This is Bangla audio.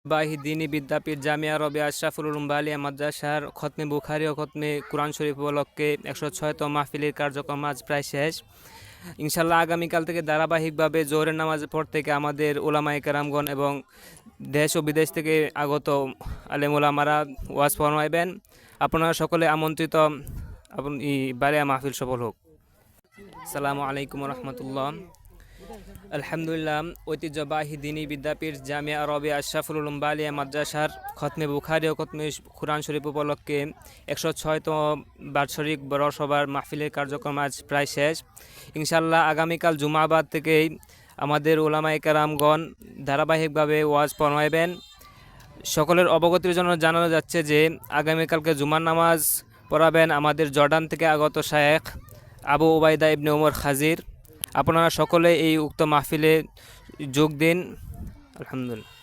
বাহি দিনী বিদ্যাপীঠ জামিয়া রবি আশরাফুল উলুম বালিয়া মাদ্রাসার খতমে বুখারি ও খতমে কুরআন শরীফ উপলক্ষে 106তম মাহফিলের কার্যক্রম আজ প্রায় শেষ। ইনশাল্লাহ আগামীকাল থেকে ধারাবাহিকভাবে জোহরের নামাজের পর থেকে আমাদের ওলামায়ে কেরামগণ এবং দেশ ও বিদেশ থেকে আগত আলেম ওলামারা ওয়াজ ফরমাইবেন। আপনারা সকলে আমন্ত্রিত। বালিয়া মাহফিল সফল হোক। আসসালামু আলাইকুম রহমতুল্লাহ। আলহামদুলিল্লাহ, ঐতিহ্যবাহী দিনী বিদ্যাপীঠ জামিয়া রবি আশরাফুল উলুম বালিয়া মাদ্রাসার খতমে বুখারি ও খতমে কুরআন শরীফ উপলক্ষে 106তম বার্ষিক বড় সভার মাহফিলের কার্যক্রম আজ প্রায় শেষ। ইনশাল্লাহ আগামীকাল জুমাবাদ থেকেই আমাদের ওলামায়ে কেরামগণ ধারাবাহিকভাবে ওয়াজ ফরমাইবেন। সকলের অবগতির জন্য জানানো যাচ্ছে যে আগামীকালকে জুমার নামাজ পড়াবেন আমাদের জর্ডান থেকে আগত শায়েখ আবু উবাইদা ইবনে ওমর খাজির। আপনারা সকলে এই উক্ত মাহফিলে যোগ দিন। আলহামদুলিল্লাহ।